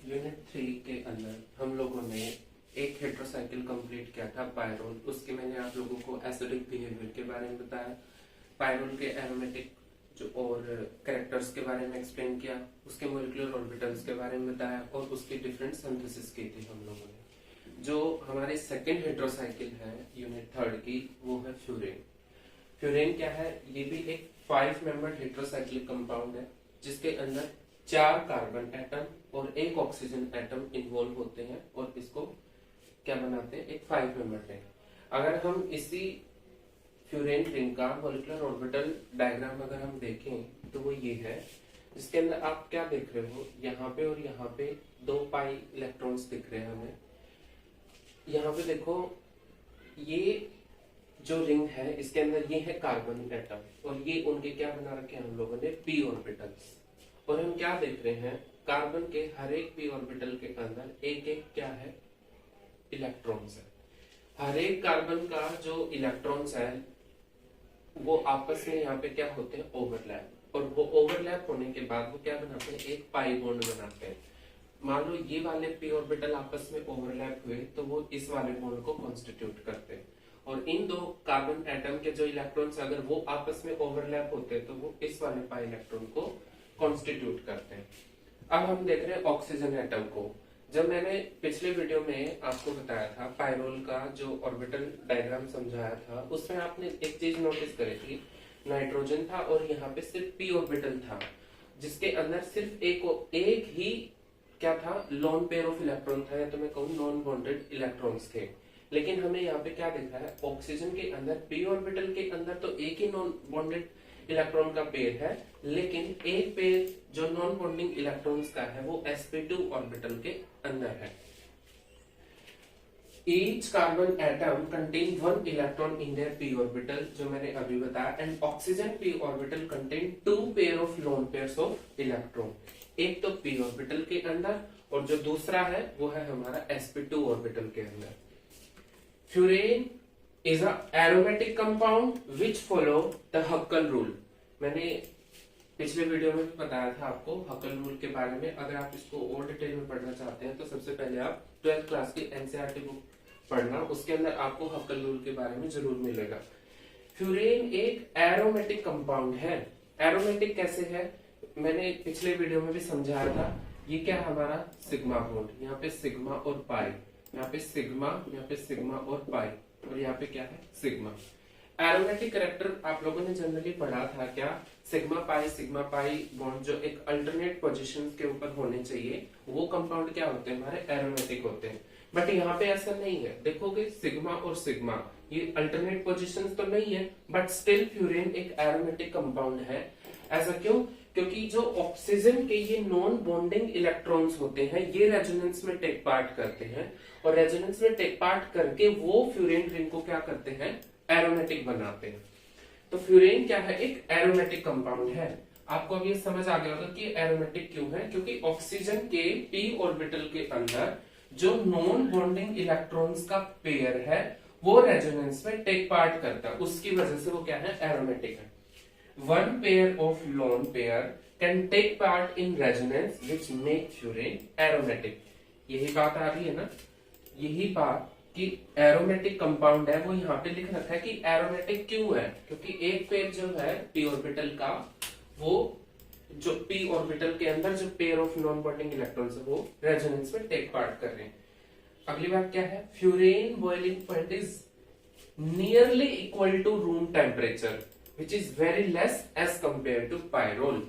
Unit 3 के अंदर हम लोगों ने एक हेट्रोसाइकिल कंप्लीट किया था पायरोल। उसके मैंने आप लोगों को एसिडिक बिहेवियर के बारे में बताया, पायरोल के एरोमेटिक जो और कैरेक्टर्स के बारे में एक्सप्लेन किया, उसके मोलिकुलर ऑर्बिटल्स के बारे में बताया और उसकी डिफरेंट सिंथेसिस की थी हम लोगों ने। जो हमारी सेकेंड हेट्रोसाइकिल है यूनिट 3 की, वो है फ्यूरेन। फ्यूरेन क्या है? ये भी एक 5 मेंबर्ड हेट्रोसाइक्लिक कंपाउंड है जिसके अंदर 4 कार्बन एटम और 1 ऑक्सीजन एटम इन्वॉल्व होते हैं और इसको क्या बनाते हैं? एक 5 मेंबर रिंग। अगर हम इसी फ्यूरेन रिंग का मोलिकुलर ऑर्बिटल डायग्राम अगर हम देखें तो वो ये है, जिसके अंदर आप क्या देख रहे हो, यहाँ पे और यहाँ पे 2 पाई इलेक्ट्रॉन्स दिख रहे हैं हमें। यहाँ पे देखो, ये जो रिंग है इसके अंदर ये है कार्बन एटम और ये उनके क्या बना रखे हैं हम लोगों ने? P orbitals. और हम क्या देख रहे हैं? कार्बन के हर एक पी ऑर्बिटल के अंदर एक एक क्या है? इलेक्ट्रॉन्स है। हर एक कार्बन का जो इलेक्ट्रॉन्स है वो आपस में यहाँ पे क्या होते हैं? ओवरलैप। और वो ओवरलैप होने के बाद वो क्या बनाते हैं? एक पाई बॉन्ड बनाते हैं। मान लो ये वाले पी ऑर्बिटल आपस में ओवरलैप हुए तो वो इस वाले बॉन्ड को कॉन्स्टिट्यूट करते हैं। और इन 2 कार्बन एटम के जो इलेक्ट्रॉन्स अगर वो आपस में ओवरलैप होते हैं तो वो इस वाले पाई इलेक्ट्रॉन को कॉन्स्टिट्यूट करते हैं। अब हम देख रहे हैं ऑक्सीजन एटम को। जब मैंने पिछले वीडियो में आपको बताया था पायरोल का जो ऑर्बिटल डायग्राम समझाया था, उसमें आपने एक चीज नोटिस करी थी, नाइट्रोजन था और यहाँ पे सिर्फ पी ऑर्बिटल था जिसके अंदर सिर्फ एक ही क्या था? लोन पेयर ऑफ इलेक्ट्रॉन था, या तो मैं कहूँ नॉन बॉन्डेड इलेक्ट्रॉन्स थे। लेकिन हमें यहाँ पे क्या दिख रहा है? ऑक्सीजन के अंदर पी ऑर्बिटल के अंदर तो एक ही नॉन बॉन्डेड इलेक्ट्रॉन का पेयर है, लेकिन एक पेयर जो नॉन बॉन्डिंग इलेक्ट्रॉन्स का है वो sp2 ऑर्बिटल के अंदर है। Each carbon atom contain 1 electron in their p orbital, जो मैंने अभी बताया, and oxygen p orbital contain 2 pair of lone pairs of electron। एक तो p orbital के अंदर और जो दूसरा है वो है हमारा sp2 ऑर्बिटल के अंदर। Furan is a aromatic compound which follow the Huckel rule। मैंने पिछले वीडियो में भी बताया था आपको हकल रूल के बारे में। अगर आप इसको और डिटेल में पढ़ना चाहते हैं तो सबसे पहले आप 12th क्लास की एनसीईआरटी बुक पढ़ना, उसके अंदर आपको हकल रूल के बारे में जरूर मिलेगा। फ्यूरेन एक एरोमेटिक कंपाउंड है। एरोमेटिक कैसे है? मैंने पिछले वीडियो में भी समझाया था। ये क्या हमारा? सिग्मा बॉन्ड, यहाँ पे सिग्मा और पाई, यहाँ पे सिग्मा और पाई, और यहाँ पे क्या है? सिग्मा। एरोमेटिक कैरेक्टर आप लोगों ने जनरली पढ़ा था क्या? सिग्मा पाई बॉन्ड जो एक अल्टरनेट पोजीशन के ऊपर होने चाहिए, वो कंपाउंड क्या होते हैं? हमारे एरोमेटिक होते हैं। बट यहाँ पे ऐसा नहीं है। देखोगे सिग्मा और सिग्मा ये अल्टरनेट पोजीशंस तो नहीं है, बट स्टिल फ्यूरेन एक एरोमेटिक कंपाउंड है। ऐसा क्यों? क्योंकि जो ऑक्सीजन के ये नॉन बॉन्डिंग इलेक्ट्रॉन्स होते हैं ये रेजोनेंस में टेक पार्ट करते हैं, और रेजोनेंस में टेक पार्ट करके वो फ्यूरेन रिंग को क्या करते हैं? एरोमेटिक बनाते हैं। तो फ्यूरेन क्या है? एक एरोमेटिक कंपाउंड है। आपको अब ये समझ आ गया होगा कि एरोमेटिक क्यों है, क्योंकि ऑक्सीजन के पी ऑर्बिटल के अंदर जो नॉन बॉन्डिंग इलेक्ट्रॉन्स का पेयर है वो रेजोनेंस में टेक पार्ट करता है, उसकी वजह से वो क्या है? एरोमेटिक है। One pair of lone pair can take part in resonance which make furan aromatic। यही बात आ रही है ना? यही बात कि एरोमेटिक कंपाउंड है, वो यहाँ पे लिख रखा है कि एरोमेटिक क्यों है? क्योंकि एक पेयर जो है पी ऑर्बिटल का, वो जो पी ऑर्बिटल के अंदर जो pair of non bonding electrons है वो रेजोनेंस में टेक पार्ट कर रहे हैं। अगली बात क्या है? Furan boiling point is nearly equal to room temperature which is very less as compared to pyrrole।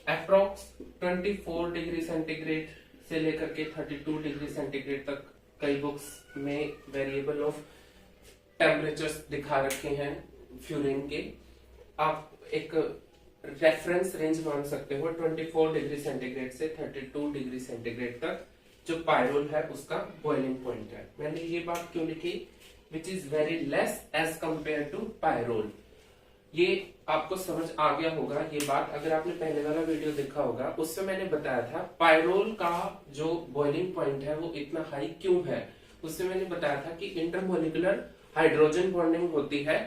Approx 24 degree centigrade से लेकर के 32 डिग्री सेंटीग्रेड तक कई बुक्स में वेरिएबल ऑफ टेम्परेचर्स दिखा रखे हैं फ्यूरेन के। आप एक रेफरेंस रेंज मान सकते हो 24 डिग्री सेंटीग्रेड से 32 डिग्री सेंटीग्रेड तक जो पायरोल है उसका बॉइलिंग पॉइंट है। मैंने ये बात क्यों लिखी? Which is very less as compare to pyrrole. ये आपको समझ आ गया होगा ये बात। अगर आपने पहले वाला वीडियो देखा होगा उसमें मैंने बताया था पायरोल का जो बॉइलिंग पॉइंट है वो इतना हाई क्यों है। उसमें मैंने बताया था कि इंटरमोलिकुलर हाइड्रोजन बॉन्डिंग होती है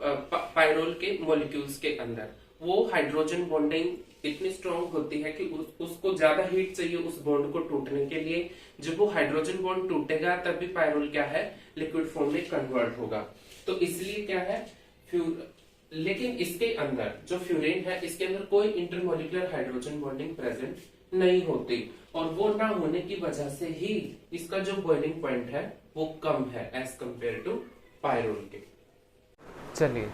पायरोल के मॉलिक्यूल्स के अंदर, वो हाइड्रोजन बॉन्डिंग इतनी स्ट्रांग होती है कि उसको ज्यादा हीट चाहिए उस बॉन्ड को टूटने के लिए। जब वो हाइड्रोजन बॉन्ड टूटेगा तभी पायरोल क्या है, लिक्विड फॉर्म में कन्वर्ट होगा। तो इसलिए क्या है, लेकिन इसके अंदर जो फ्यूरेन है, इसके अंदर कोई इंटरमोलिकुलर हाइड्रोजन बॉन्डिंग प्रेजेंट नहीं होती, और वो ना होने की वजह से ही इसका जो बॉइलिंग पॉइंट है वो कम है एज कंपेयर टू पायरोल के। चलिए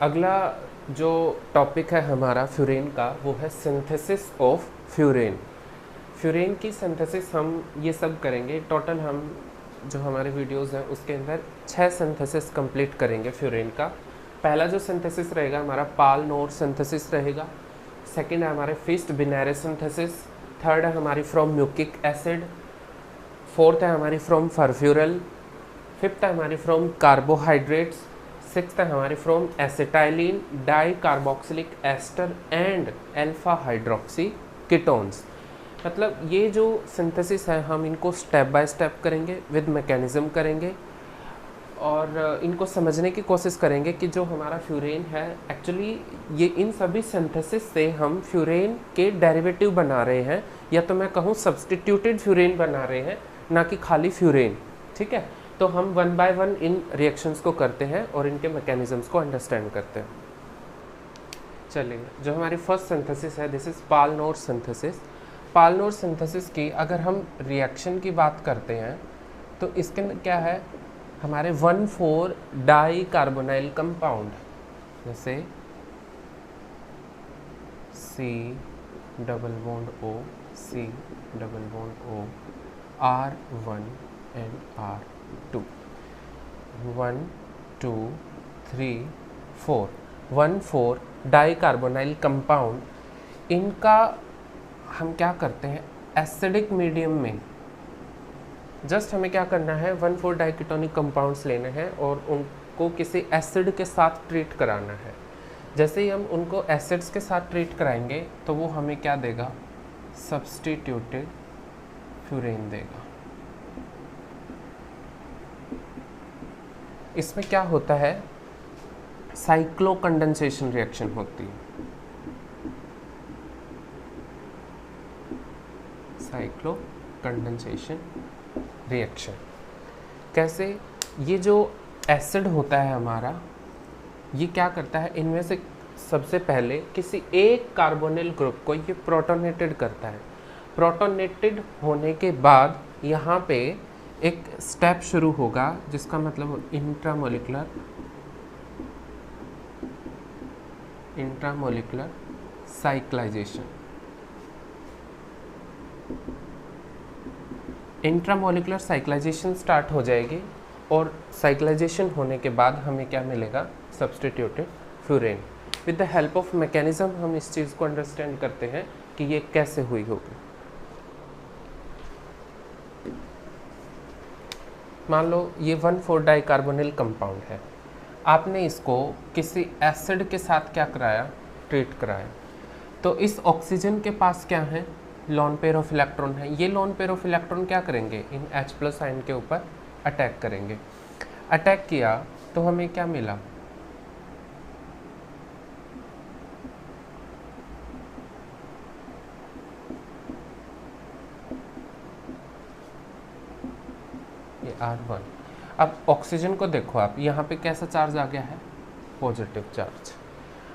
अगला जो टॉपिक है हमारा फ्यूरेन का, वो है सिंथेसिस ऑफ फ्यूरेन। फ्यूरेन की सिंथेसिस हम ये सब करेंगे। टोटल हम जो हमारे वीडियोस हैं उसके अंदर 6 सिंथेसिस कंप्लीट करेंगे फ्यूरेन का। पहला जो सिंथेसिस रहेगा हमारा पाल नोर सिंथेसिस रहेगा। सेकंड है हमारे फिस्ट बिनेरे सिंथेसिस। थर्ड है हमारी फ्रॉम म्यूकिक एसिड। फोर्थ है हमारी फ्रॉम फरफ्यूरल। फिफ्थ है हमारी फ्रॉम कार्बोहाइड्रेट्स। सिक्स्थ है हमारी from acetylene, dicarboxylic ester and alpha hydroxy ketones. मतलब ये जो सिंथेसिस है हम इनको स्टेप बाय स्टेप करेंगे, विद मैकेनिज्म करेंगे, और इनको समझने की कोशिश करेंगे कि जो हमारा फ्यूरेन है एक्चुअली ये इन सभी सिंथेसिस से हम फ्यूरेन के डेरिवेटिव बना रहे हैं, या तो मैं कहूँ सब्सटीट्यूटेड फ्यूरेन बना रहे हैं, ना कि खाली फ्यूरेन। ठीक है, तो हम one by one in reactions को करते हैं और इनके मैकेनिज्म्स को अंडरस्टैंड करते हैं। चलिए, जो हमारी फर्स्ट सिंथेसिस है दिस इज पाल-नोर सिंथेसिस। पाल-नोर सिंथेसिस की अगर हम रिएक्शन की बात करते हैं तो इसके अंदर क्या है, हमारे 1,4 डाई कार्बोनाइल कंपाउंड, जैसे C double bond O, C double bond O, R1 and R2, 1 2 3 4, 1,4 dicarbonyl compound. इनका हम क्या करते हैं, एसिडिक मीडियम में जस्ट हमें क्या करना है, 1,4 डाइकीटोनिक कंपाउंड्स लेने हैं और उनको किसी एसिड के साथ ट्रीट कराना है। जैसे ही हम उनको एसिड्स के साथ ट्रीट कराएंगे तो वो हमें क्या देगा, सब्स्टिट्यूटेड फ्यूरेन देगा। इसमें क्या होता है, साइक्लो कंडेंसेशन रिएक्शन होती है। साइक्लो कंडेंसेशन रिएक्शन कैसे, ये जो एसिड होता है हमारा, ये क्या करता है, इनमें से सबसे पहले किसी एक कार्बोनिल ग्रुप को ये प्रोटोनेटेड करता है। प्रोटोनेटेड होने के बाद यहाँ पे एक स्टेप शुरू होगा जिसका मतलब intramolecular cyclisation. Intramolecular cyclisation start हो जाएगी और साइक्लाइजेशन होने के बाद हमें क्या मिलेगा, substituted furan. With the help of mechanism हम इस चीज़ को अंडरस्टैंड करते हैं कि ये कैसे हुई होगी। मान लो ये 1,4 डाइकार्बोनिल कंपाउंड है, आपने इसको किसी एसिड के साथ क्या कराया, ट्रीट कराया। तो इस ऑक्सीजन के पास क्या है, लोन पेयर ऑफ इलेक्ट्रॉन है। ये लोन पेयर ऑफ इलेक्ट्रॉन क्या करेंगे, इन H+ आयन के ऊपर अटैक करेंगे। अटैक किया तो हमें क्या मिला, ये R1। अब ऑक्सीजन को देखो आप, यहाँ पे कैसा चार्ज आ गया है, पॉजिटिव चार्ज।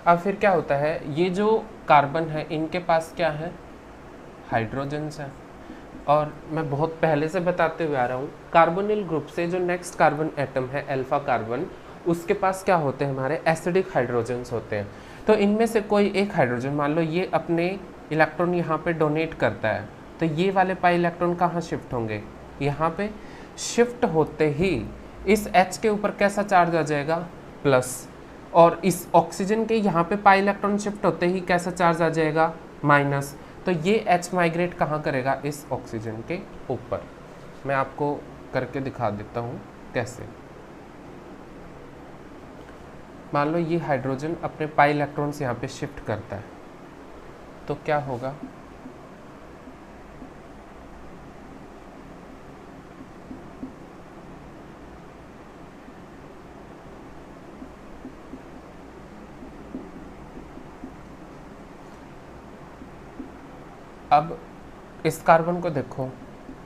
अब फिर क्या होता है, ये जो कार्बन है इनके पास क्या है, हाइड्रोजन्स है। और मैं बहुत पहले से बताते हुए आ रहा हूँ, कार्बोनिल ग्रुप से जो नेक्स्ट कार्बन एटम है अल्फा कार्बन, उसके पास क्या होते हैं, हमारे एसिडिक हाइड्रोजन्स होते हैं। तो इनमें से कोई एक हाइड्रोजन, मान लो ये अपने इलेक्ट्रॉन यहाँ पे डोनेट करता है, तो ये वाले पाई इलेक्ट्रॉन कहाँ शिफ्ट होंगे, यहाँ पे। शिफ्ट होते ही इस H के ऊपर कैसा चार्ज आ जाएगा, प्लस। और इस ऑक्सीजन के यहाँ पे पाई इलेक्ट्रॉन शिफ्ट होते ही कैसा चार्ज आ जाएगा, माइनस। तो ये H माइग्रेट कहाँ करेगा, इस ऑक्सीजन के ऊपर। मैं आपको करके दिखा देता हूँ कैसे। मान लो ये हाइड्रोजन अपने पाई इलेक्ट्रॉन्स यहाँ पे शिफ्ट करता है, तो क्या होगा, अब इस कार्बन को देखो,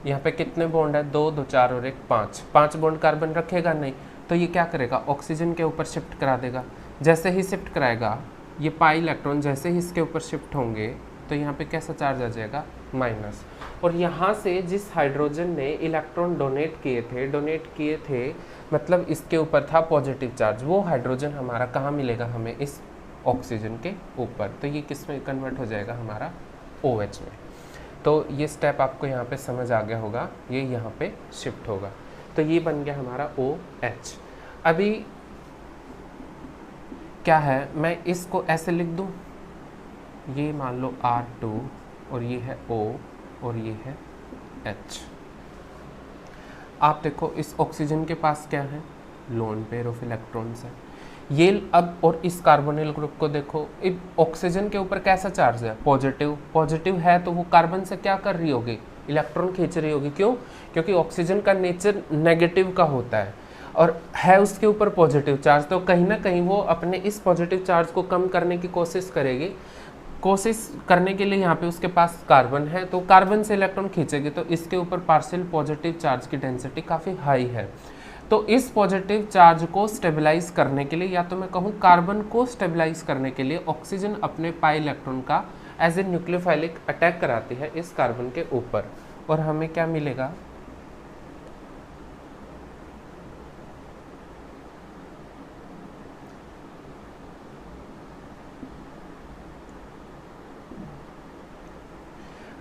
यहाँ पे कितने बॉन्ड है, 2 2 4 और 1 5, 5 बॉन्ड कार्बन रखेगा नहीं, तो ये क्या करेगा, ऑक्सीजन के ऊपर शिफ्ट करा देगा। जैसे ही शिफ्ट कराएगा, ये पाई इलेक्ट्रॉन जैसे ही इसके ऊपर शिफ्ट होंगे तो यहाँ पे कैसा चार्ज आ जाएगा, माइनस। और यहाँ से जिस हाइड्रोजन ने इलेक्ट्रॉन डोनेट किए थे मतलब इसके ऊपर था पॉजिटिव चार्ज, वो हाइड्रोजन हमारा कहाँ मिलेगा, हमें इस ऑक्सीजन के ऊपर। तो ये किस में कन्वर्ट हो जाएगा, हमारा OH में। तो ये स्टेप आपको यहाँ पे समझ आ गया होगा, ये यहाँ पे शिफ्ट होगा। तो ये बन गया हमारा OH। अभी क्या है, मैं इसको ऐसे लिख दूँ, ये मान लो R2 और ये है O और ये है H। आप देखो इस ऑक्सीजन के पास क्या है, लोन पेयर ऑफ इलेक्ट्रॉन्स है ये। अब और इस कार्बोनिल ग्रुप को देखो, ऑक्सीजन के ऊपर कैसा चार्ज है, पॉजिटिव है, तो वो कार्बन से क्या कर रही होगी, इलेक्ट्रॉन खींच रही होगी। क्यों, क्योंकि ऑक्सीजन का नेचर नेगेटिव का होता है और है उसके ऊपर पॉजिटिव चार्ज, तो कहीं ना कहीं वो अपने इस पॉजिटिव चार्ज को कम करने की कोशिश करेगी। कोशिश करने के लिए यहाँ पे उसके पास कार्बन है, तो कार्बन से इलेक्ट्रॉन खींचेगी, तो इसके ऊपर पार्शियल पॉजिटिव चार्ज की डेंसिटी काफ़ी हाई है। तो इस पॉजिटिव चार्ज को स्टेबलाइज करने के लिए, या तो मैं कहूँ कार्बन को स्टेबलाइज करने के लिए, ऑक्सीजन अपने पाई इलेक्ट्रॉन का एज ए न्यूक्लियोफाइलिक अटैक कराती है इस कार्बन के ऊपर, और हमें क्या मिलेगा,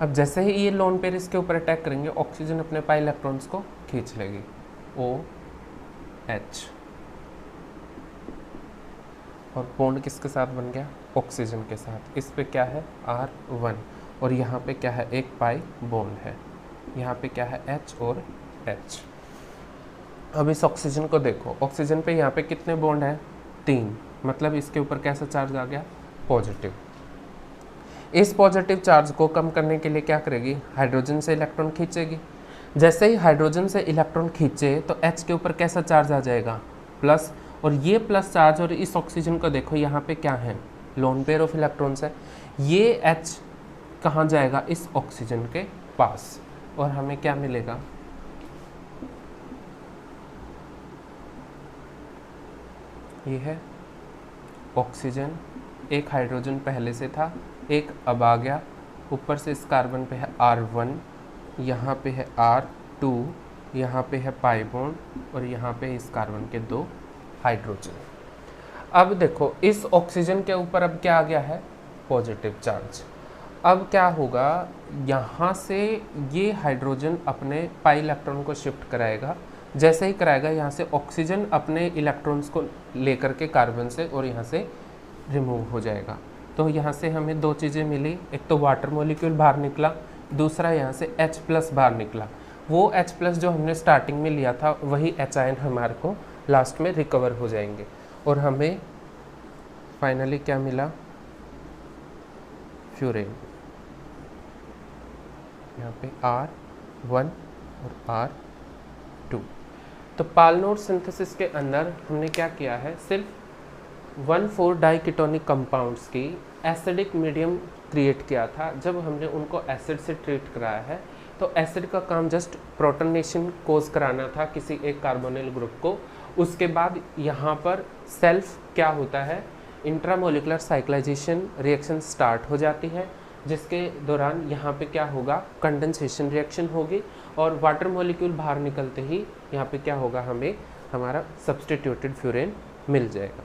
अब जैसे ही ये लोन पेयर इसके ऊपर अटैक करेंगे, ऑक्सीजन अपने पाई इलेक्ट्रॉन्स को खींच लेगी, OH। और बॉन्ड किसके साथ बन गया, ऑक्सीजन के साथ। इस पे क्या है, R1, और यहाँ पे क्या है, एक पाई बॉन्ड है, यहाँ पे क्या है, H और H। अब इस ऑक्सीजन को देखो, ऑक्सीजन पे यहाँ पे कितने बॉन्ड है, 3, मतलब इसके ऊपर कैसा चार्ज आ गया, पॉजिटिव। इस पॉजिटिव चार्ज को कम करने के लिए क्या करेगी, हाइड्रोजन से इलेक्ट्रॉन खींचेगी। जैसे ही हाइड्रोजन से इलेक्ट्रॉन खींचे तो H के ऊपर कैसा चार्ज आ जाएगा, प्लस, और ये प्लस चार्ज, और इस ऑक्सीजन को देखो यहाँ पे क्या है, लोन पेयर ऑफ इलेक्ट्रॉन्स है, ये H कहाँ जाएगा, इस ऑक्सीजन के पास, और हमें क्या मिलेगा, ये है ऑक्सीजन, एक हाइड्रोजन पहले से था, एक अब आ गया, ऊपर से इस कार्बन पे है R1, यहाँ पे है R2, यहाँ पे है पाई बॉन्ड, और यहाँ पे इस कार्बन के 2 हाइड्रोजन। अब देखो इस ऑक्सीजन के ऊपर अब क्या आ गया है, पॉजिटिव चार्ज। अब क्या होगा, यहाँ से ये हाइड्रोजन अपने पाई इलेक्ट्रॉन को शिफ्ट कराएगा। जैसे ही कराएगा, यहाँ से ऑक्सीजन अपने इलेक्ट्रॉन्स को लेकर के कार्बन से और यहाँ से रिमूव हो जाएगा। तो यहाँ से हमें 2 चीज़ें मिली, एक तो वाटर मॉलिक्यूल बाहर निकला, दूसरा यहाँ से H+ बाहर निकला। वो H+ जो हमने स्टार्टिंग में लिया था, वही H आयन हमारे को लास्ट में रिकवर हो जाएंगे, और हमें फाइनली क्या मिला, फ्यूरेन। यहाँ पे R1 और R2। तो पालनोड सिंथेसिस के अंदर हमने क्या किया है, सिर्फ 1,4 डाइकीटोनिक कंपाउंड्स की एसिडिक मीडियम क्रिएट किया था। जब हमने उनको एसिड से ट्रीट कराया है, तो एसिड का काम जस्ट प्रोटोनेशन कोज कराना था किसी एक कार्बोनिल ग्रुप को। उसके बाद यहाँ पर सेल्फ क्या होता है, इंट्रामोलिकुलर साइक्लाइजेशन रिएक्शन स्टार्ट हो जाती है, जिसके दौरान यहाँ पे क्या होगा, कंडेंसेशन रिएक्शन होगी, और वाटर मॉलिक्यूल बाहर निकलते ही यहाँ पे क्या होगा, हमें हमारा सब्स्टिट्यूटेड फ्यूरेन मिल जाएगा।